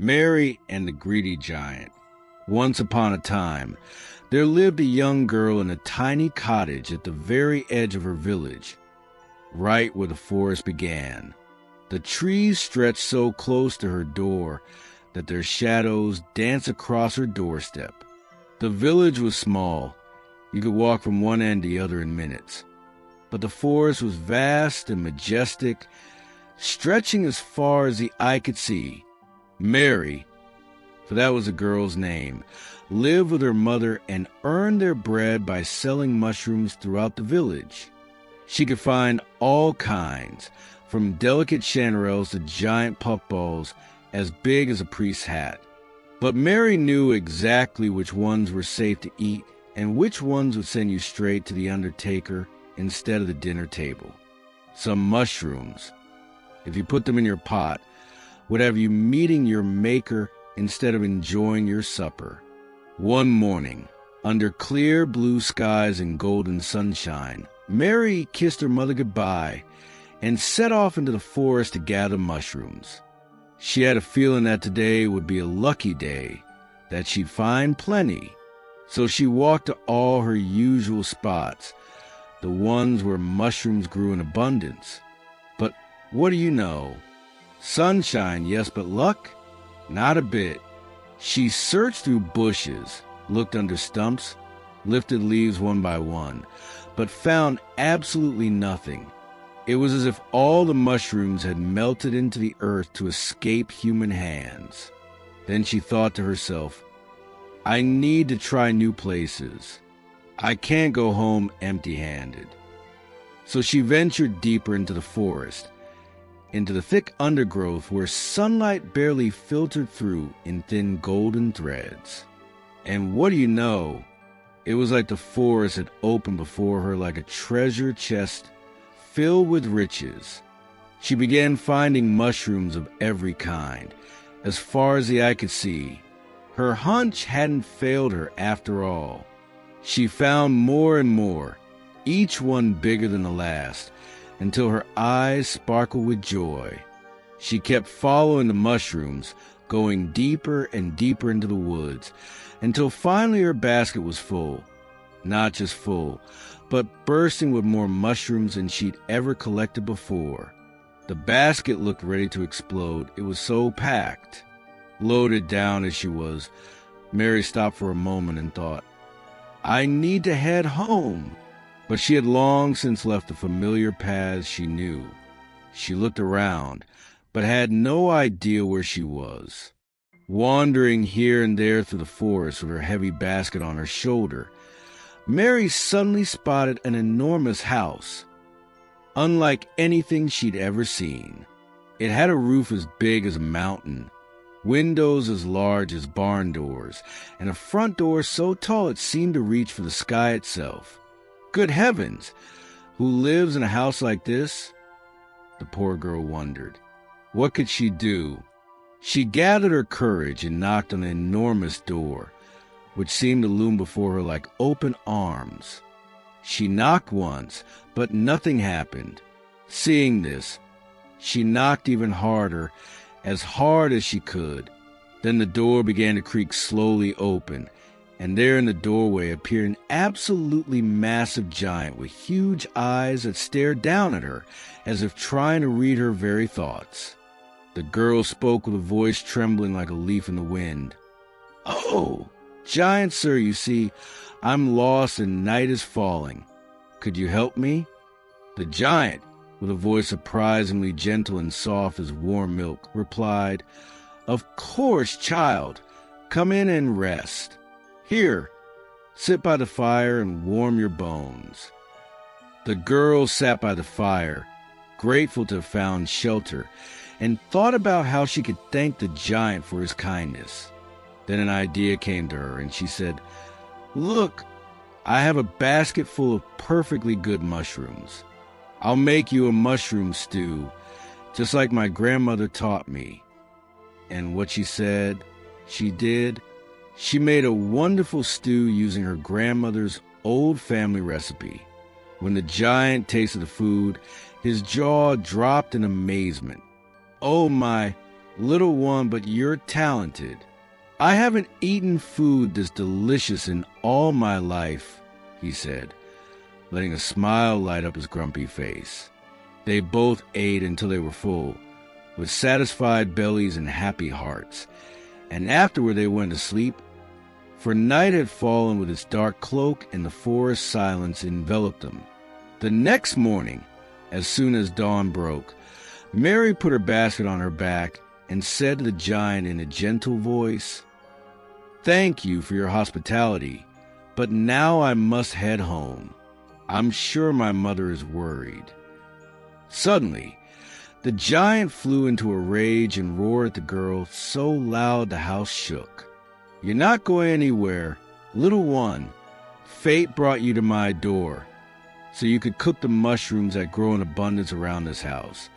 Mary and the Greedy Giant. Once upon a time, there lived a young girl in a tiny cottage at the very edge of her village, right where the forest began. The trees stretched so close to her door that their shadows danced across her doorstep. The village was small. You could walk from one end to the other in minutes. But the forest was vast and majestic, stretching as far as the eye could see. Mary, for that was the girl's name, lived with her mother and earned their bread by selling mushrooms throughout the village. She could find all kinds, from delicate chanterelles to giant puffballs as big as a priest's hat. But Mary knew exactly which ones were safe to eat and which ones would send you straight to the undertaker instead of the dinner table. Some mushrooms, if you put them in your pot, would have you meeting your maker instead of enjoying your supper. One morning, under clear blue skies and golden sunshine, Mary kissed her mother goodbye and set off into the forest to gather mushrooms. She had a feeling that today would be a lucky day, that she'd find plenty. So she walked to all her usual spots, the ones where mushrooms grew in abundance. But what do you know? Sunshine, yes, but luck? Not a bit. She searched through bushes, looked under stumps, lifted leaves one by one, but found absolutely nothing. It was as if all the mushrooms had melted into the earth to escape human hands. Then she thought to herself, I need to try new places. I can't go home empty-handed. So she ventured deeper into the forest, into the thick undergrowth where sunlight barely filtered through in thin golden threads. And what do you know? It was like the forest had opened before her like a treasure chest filled with riches. She began finding mushrooms of every kind, as far as the eye could see. Her hunch hadn't failed her after all. She found more and more, each one bigger than the last, until her eyes sparkled with joy. She kept following the mushrooms, going deeper and deeper into the woods, until finally her basket was full. Not just full, but bursting with more mushrooms than she'd ever collected before. The basket looked ready to explode. It was so packed. Loaded down as she was, Mary stopped for a moment and thought, I need to head home. But she had long since left the familiar paths she knew. She looked around, but had no idea where she was. Wandering here and there through the forest with her heavy basket on her shoulder, Mary suddenly spotted an enormous house, unlike anything she'd ever seen. It had a roof as big as a mountain, windows as large as barn doors, and a front door so tall it seemed to reach for the sky itself. Good heavens! Who lives in a house like this? The poor girl wondered. What could she do? She gathered her courage and knocked on the enormous door, which seemed to loom before her like open arms. She knocked once, but nothing happened. Seeing this, she knocked even harder, as hard as she could. Then the door began to creak slowly open, and there in the doorway appeared an absolutely massive giant with huge eyes that stared down at her, as if trying to read her very thoughts. The girl spoke with a voice trembling like a leaf in the wind. Oh, giant sir, you see, I'm lost and night is falling. Could you help me? The giant, with a voice surprisingly gentle and soft as warm milk, replied, Of course, child. Come in and rest. Here, sit by the fire and warm your bones. The girl sat by the fire, grateful to have found shelter, and thought about how she could thank the giant for his kindness. Then an idea came to her, and she said, Look, I have a basket full of perfectly good mushrooms. I'll make you a mushroom stew, just like my grandmother taught me. And what she said, she did. She made a wonderful stew using her grandmother's old family recipe. When the giant tasted the food, his jaw dropped in amazement. Oh my, "Little one, but you're talented. I haven't eaten food this delicious in all my life," he said, letting a smile light up his grumpy face. They both ate until they were full, with satisfied bellies and happy hearts, and afterward they went to sleep, for night had fallen with its dark cloak and the forest silence enveloped them. The next morning, as soon as dawn broke, Mary put her basket on her back and said to the giant in a gentle voice, "Thank you for your hospitality, but now I must head home. I'm sure my mother is worried." Suddenly, the giant flew into a rage and roared at the girl so loud the house shook. "You're not going anywhere. Little one, fate brought you to my door so you could cook the mushrooms that grow in abundance around this house,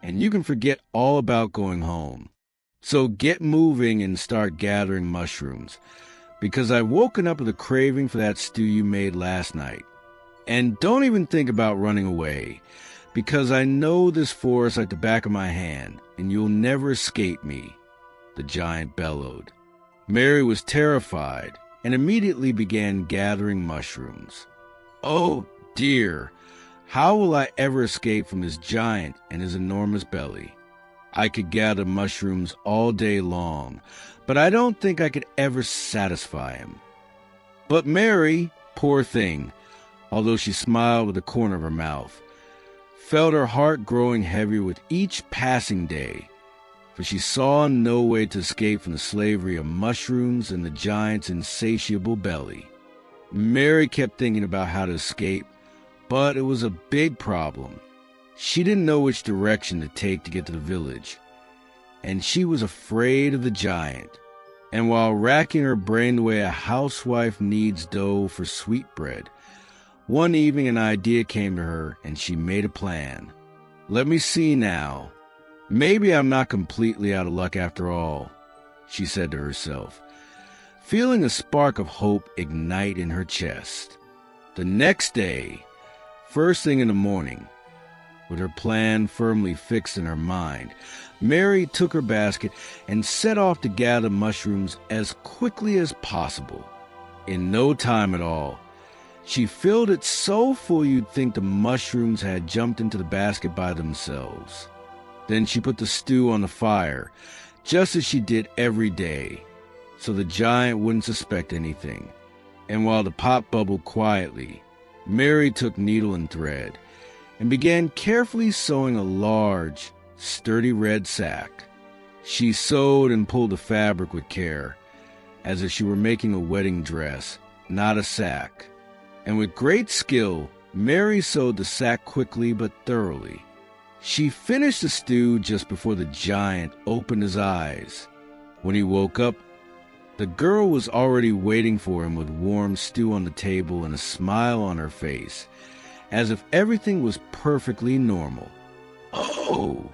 and you can forget all about going home. So get moving and start gathering mushrooms, because I've woken up with a craving for that stew you made last night. And don't even think about running away, because I know this forest like the back of my hand, and you'll never escape me," the giant bellowed. Mary was terrified and immediately began gathering mushrooms. "Oh dear, how will I ever escape from this giant and his enormous belly? I could gather mushrooms all day long, but I don't think I could ever satisfy him." But Mary, poor thing, although she smiled with the corner of her mouth, felt her heart growing heavier with each passing day, for she saw no way to escape from the slavery of mushrooms and the giant's insatiable belly. Mary kept thinking about how to escape, but it was a big problem. She didn't know which direction to take to get to the village, and she was afraid of the giant. And while racking her brain the way a housewife needs dough for sweetbread, one evening an idea came to her, and she made a plan. "Let me see now. Maybe I'm not completely out of luck after all," she said to herself, feeling a spark of hope ignite in her chest. The next day, first thing in the morning, with her plan firmly fixed in her mind, Mary took her basket and set off to gather mushrooms as quickly as possible. In no time at all, she filled it so full you'd think the mushrooms had jumped into the basket by themselves. Then she put the stew on the fire, just as she did every day, so the giant wouldn't suspect anything. And while the pot bubbled quietly, Mary took needle and thread and began carefully sewing a large, sturdy red sack. She sewed and pulled the fabric with care, as if she were making a wedding dress, not a sack. And with great skill, Mary sewed the sack quickly but thoroughly. She finished the stew just before the giant opened his eyes. When he woke up, the girl was already waiting for him with warm stew on the table and a smile on her face, as if everything was perfectly normal. "Oh!"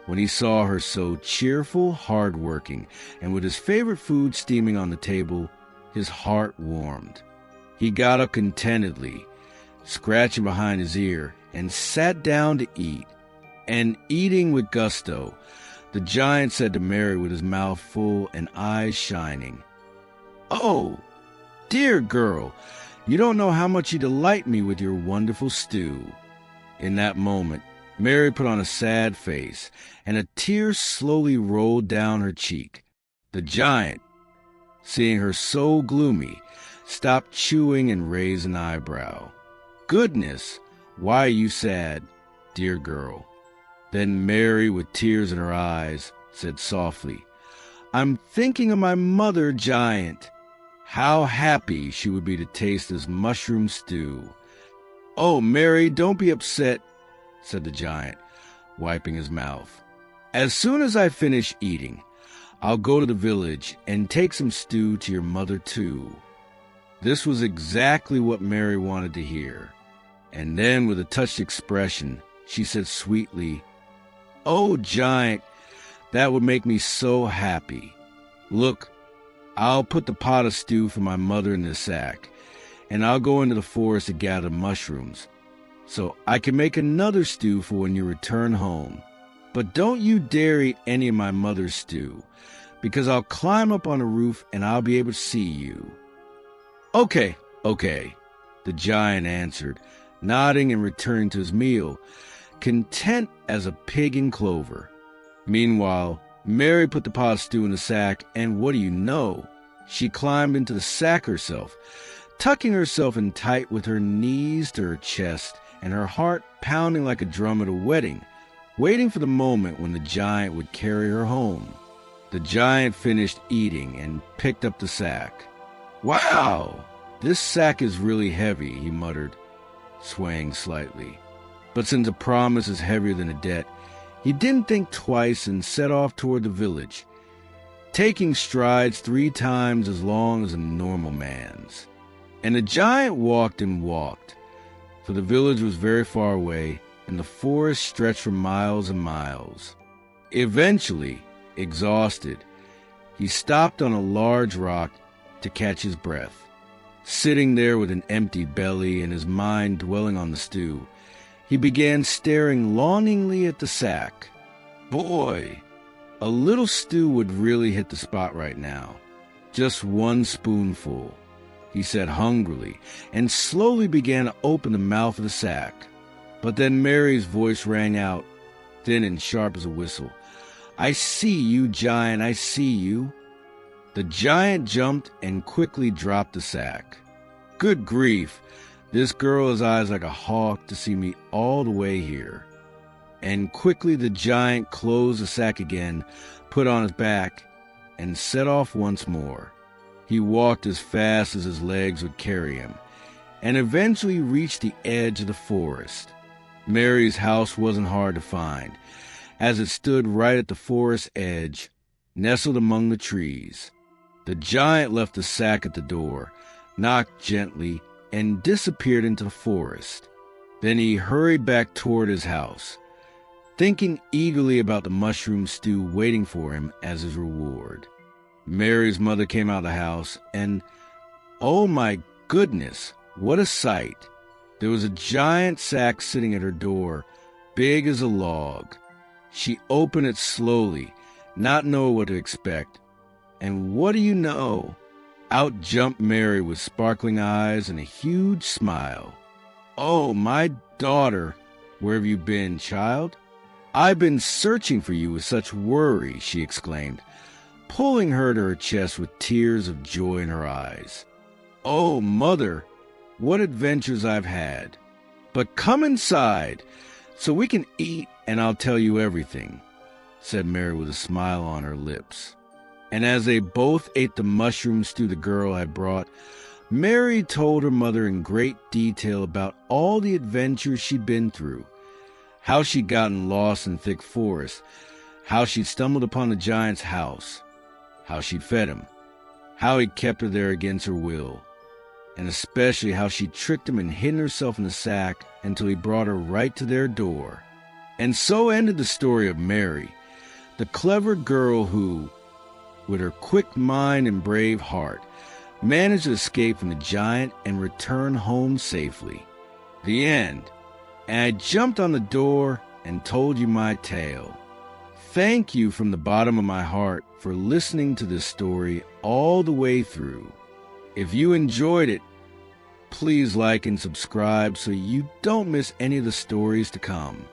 When he saw her so cheerful, hard-working, and with his favorite food steaming on the table, his heart warmed. He got up contentedly, scratching behind his ear, and sat down to eat. And eating with gusto, the giant said to Mary with his mouth full and eyes shining, "Oh, dear girl, you don't know how much you delight me with your wonderful stew." In that moment, Mary put on a sad face, and a tear slowly rolled down her cheek. The giant, seeing her so gloomy, stopped chewing and raised an eyebrow. "Goodness, why are you sad, dear girl?" Then Mary, with tears in her eyes, said softly, "I'm thinking of my mother, giant. How happy she would be to taste this mushroom stew." "Oh, Mary, don't be upset," said the giant, wiping his mouth. "As soon as I finish eating, I'll go to the village and take some stew to your mother, too." This was exactly what Mary wanted to hear. And then, with a touched expression, she said sweetly, "Oh, giant, that would make me so happy. Look, I'll put the pot of stew for my mother in this sack, and I'll go into the forest to gather mushrooms, so I can make another stew for when you return home. But don't you dare eat any of my mother's stew, because I'll climb up on the roof and I'll be able to see you." "Okay, okay," the giant answered, nodding and returning to his meal, content as a pig in clover. Meanwhile, Mary put the pot of stew in the sack, and what do you know? She climbed into the sack herself, tucking herself in tight with her knees to her chest and her heart pounding like a drum at a wedding, waiting for the moment when the giant would carry her home. The giant finished eating and picked up the sack. "Wow, this sack is really heavy," he muttered, swaying slightly. But since a promise is heavier than a debt, he didn't think twice and set off toward the village, taking strides 3 times as long as a normal man's. And the giant walked and walked, for the village was very far away, and the forest stretched for miles and miles. Eventually, exhausted, he stopped on a large rock to catch his breath. Sitting there with an empty belly and his mind dwelling on the stew, he began staring longingly at the sack. Boy, a little stew would really hit the spot right now. Just 1 spoonful, he said hungrily, and slowly began to open the mouth of the sack. But then Mary's voice rang out, thin and sharp as a whistle. "I see you, giant, I see you." The giant jumped and quickly dropped the sack. Good grief, this girl has eyes like a hawk to see me all the way here. And quickly the giant closed the sack again, put on his back, and set off once more. He walked as fast as his legs would carry him, and eventually reached the edge of the forest. Mary's house wasn't hard to find, as it stood right at the forest edge, nestled among the trees. The giant left the sack at the door, knocked gently, and disappeared into the forest. Then he hurried back toward his house, thinking eagerly about the mushroom stew waiting for him as his reward. Mary's mother came out of the house, and, oh my goodness, what a sight! There was a giant sack sitting at her door, big as a log. She opened it slowly, not knowing what to expect. And what do you know? Out jumped Mary with sparkling eyes and a huge smile. "Oh, my daughter, where have you been, child? I've been searching for you with such worry," she exclaimed, pulling her to her chest with tears of joy in her eyes. "Oh, mother, what adventures I've had. But come inside so we can eat and I'll tell you everything," said Mary with a smile on her lips. And as they both ate the mushroom stew the girl had brought, Mary told her mother in great detail about all the adventures she'd been through, how she'd gotten lost in thick forest, how she'd stumbled upon the giant's house, how she'd fed him, how he'd kept her there against her will, and especially how she tricked him and hidden herself in the sack until he brought her right to their door. And so ended the story of Mary, the clever girl who, with her quick mind and brave heart, managed to escape from the giant and return home safely. The end. And I jumped on the door and told you my tale. Thank you from the bottom of my heart for listening to this story all the way through. If you enjoyed it, please like and subscribe so you don't miss any of the stories to come.